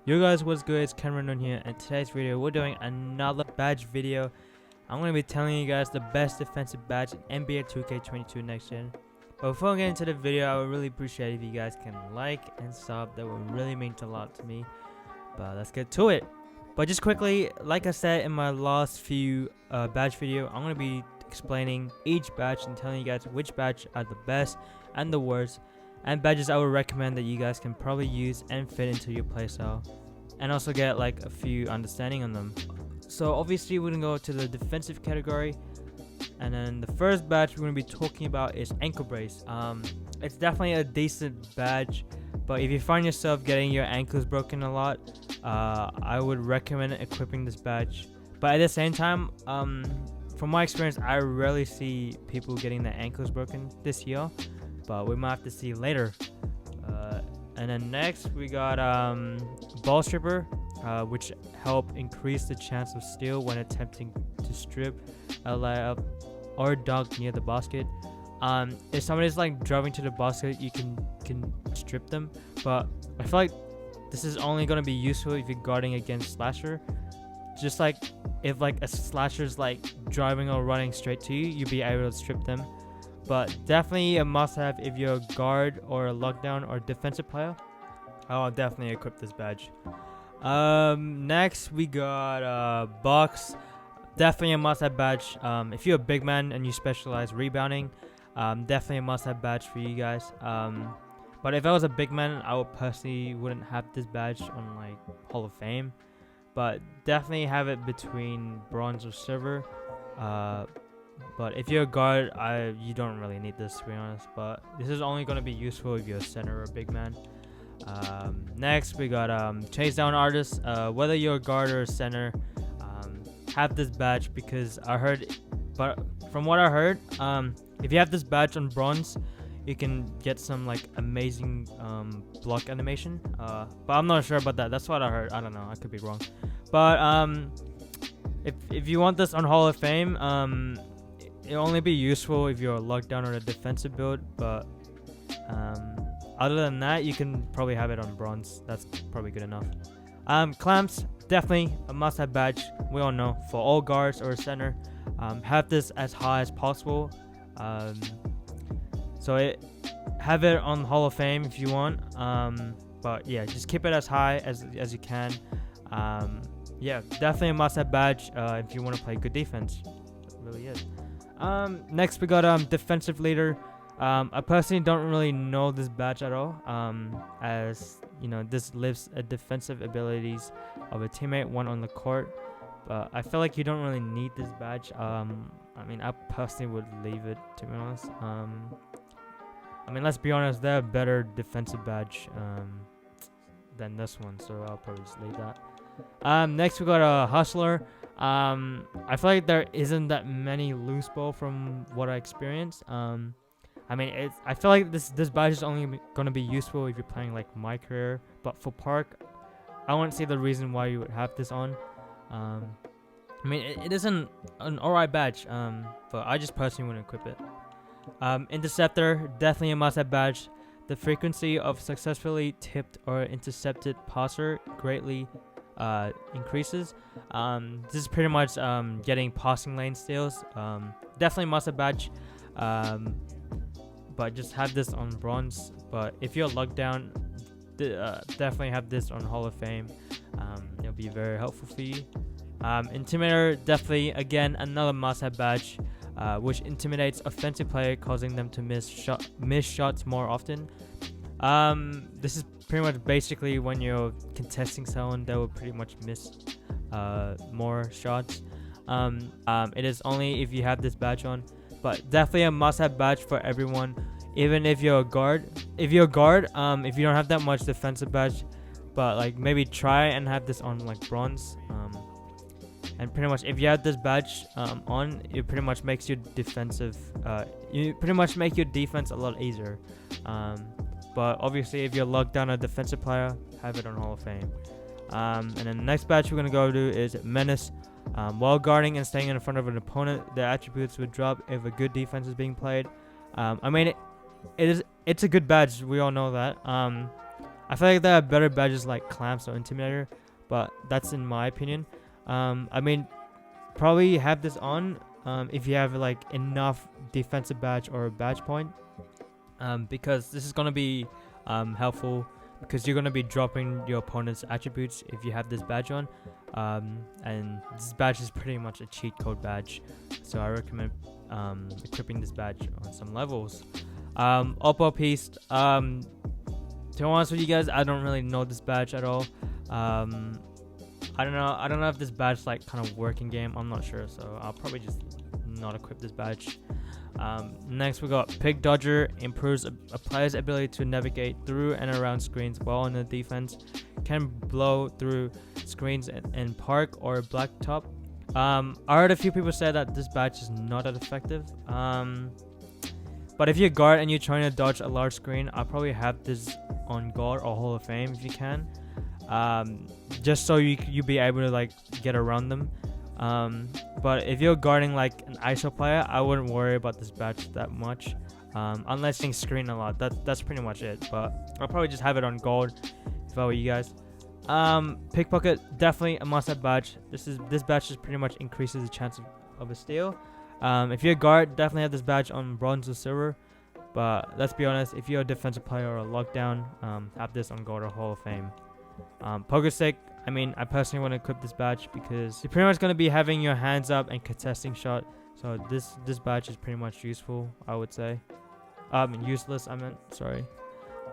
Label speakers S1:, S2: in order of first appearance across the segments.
S1: Yo guys, what's good? It's Cameron here, and today's video we're doing another badge video. I'm going to be telling you guys the best defensive badge in NBA 2K22 next gen. But before I get into the video, I would really appreciate if you guys can like and sub. That would really mean a lot to me. But let's get to it. But just quickly, like I said in my last few badge video, I'm going to be explaining each badge and telling you guys which badge are the best and the worst, and badges I would recommend that you guys can probably use and fit into your playstyle, and also get like a few understanding on them. So obviously we're gonna go to the defensive category, and then the first badge we're gonna be talking about is ankle brace. It's definitely a decent badge, but if you find yourself getting your ankles broken a lot, I would recommend equipping this badge. But at the same time, from my experience, I rarely see people getting their ankles broken this year, but we might have to see later. And then next we got ball stripper, which help increase the chance of steal when attempting to strip a layup or dunk near the basket. If somebody's like driving to the basket, you can strip them, but I feel like this is only going to be useful if you're guarding against slasher. Just like if like a slasher's like driving or running straight to you, you'll be able to strip them. But definitely a must-have if you're a guard or a lockdown or defensive player. I'll definitely equip this badge. Next we got box. Definitely a must-have badge. If you're a big man and you specialize rebounding, definitely a must-have badge for you guys. But if I was a big man, I would personally wouldn't have this badge on like Hall of Fame, but definitely have it between bronze or silver. But if you're a guard, you don't really need this, to be honest. But this is only going to be useful if you're a center or a big man. Next, we got chase down artists. Whether you're a guard or a center, have this badge, because I heard, but from what I heard, if you have this badge on bronze, you can get some like amazing block animation. But I'm not sure about that. That's what I heard. I don't know. I could be wrong. But if you want this on Hall of Fame, it'll only be useful if you're a lockdown or a defensive build, but other than that, you can probably have it on bronze. That's probably good enough. Clamps, definitely a must-have badge. We all know for all guards or center, have this as high as possible. Have it on Hall of Fame if you want. But yeah, just keep it as high as you can. Yeah, definitely a must-have badge if you want to play good defense. It really is. Next we got defensive leader. I personally don't really know this badge at all, as you know, this lifts a defensive abilities of a teammate when on the court, but I feel like you don't really need this badge. I mean, I personally would leave it, to be honest. I mean, let's be honest, they're a better defensive badge than this one, so I'll probably just leave that. Next we got a hustler. I feel like there isn't that many loose ball from what I experienced. I mean, I feel like this badge is only gonna be useful if you're playing like my career, but for park, I wouldn't see the reason why you would have this on. I mean, it isn't an alright badge, but I just personally wouldn't equip it. Interceptor, definitely a must-have badge. The frequency of successfully tipped or intercepted passer greatly increases. This is pretty much getting passing lane steals. Definitely must-have badge. But just have this on bronze. But if you're locked down, definitely have this on Hall of Fame. It'll be very helpful for you. Intimidator, definitely again another must-have badge, which intimidates offensive player, causing them to miss shots more often. This is pretty much basically when you're contesting someone, they will pretty much miss more shots. It is only if you have this badge on, but definitely a must-have badge for everyone, even if you're a guard. If you're a guard, if you don't have that much defensive badge, but like maybe try and have this on like bronze. And pretty much if you have this badge on, it pretty much makes your defensive, you pretty much make your defense a lot easier. But obviously if you're locked down a defensive player, have it on Hall of Fame. And then the next badge we're gonna go to is Menace. While guarding and staying in front of an opponent, their attributes would drop if a good defense is being played. I mean, it's a good badge. We all know that. I feel like there are better badges like Clamps or Intimidator, but that's in my opinion. I mean, probably have this on if you have like enough defensive badge or badge point, because this is gonna be helpful, because you're gonna be dropping your opponent's attributes if you have this badge on, and this badge is pretty much a cheat code badge, so I recommend equipping this badge on some levels. Oppo piece. To be honest with you guys, I don't really know this badge at all. I don't know if this badge like kind of working game. I'm not sure, so I'll probably just not equip this badge. Next we got Pick Dodger. Improves a player's ability to navigate through and around screens while on the defense. Can blow through screens in park or blacktop. I heard a few people say that this badge is not that effective. But if you're guard and you're trying to dodge a large screen, I'll probably have this on guard or Hall of Fame if you can. Just so you be able to like get around them. But if you're guarding like an ISO player, I wouldn't worry about this badge that much, unless you screen a lot. That's pretty much it. But I'll probably just have it on gold if I were you guys. Pickpocket, definitely a must-have badge. This badge just pretty much increases the chance of a steal. If you're a guard, definitely have this badge on bronze or silver. But let's be honest, if you're a defensive player or a lockdown, have this on gold or Hall of Fame. Poker stick, I mean, I personally want to equip this badge because you're pretty much going to be having your hands up and contesting shot. So this badge is pretty much useful, I would say. Useless, I meant, sorry.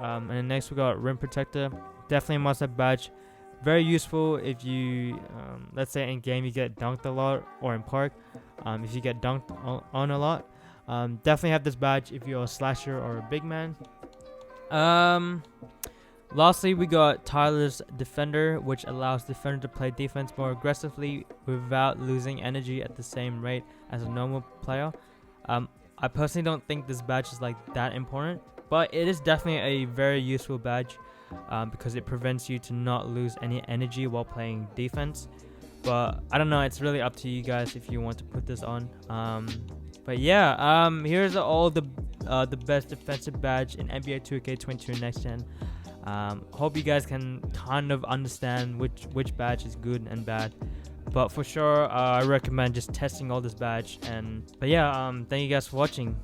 S1: And then next we got Rim Protector. Definitely a must-have badge. Very useful if you, let's say in game you get dunked a lot, or in park, if you get dunked on a lot. Definitely have this badge if you're a slasher or a big man. Lastly, we got Tyler's Defender, which allows defender to play defense more aggressively without losing energy at the same rate as a normal player. I personally don't think this badge is like that important, but it is definitely a very useful badge, because it prevents you to not lose any energy while playing defense. But I don't know, it's really up to you guys if you want to put this on. But yeah, here's all the best defensive badge in NBA 2K22 Next Gen. Hope you guys can kind of understand which badge is good and bad, but for sure I recommend just testing all this badge. But yeah, thank you guys for watching.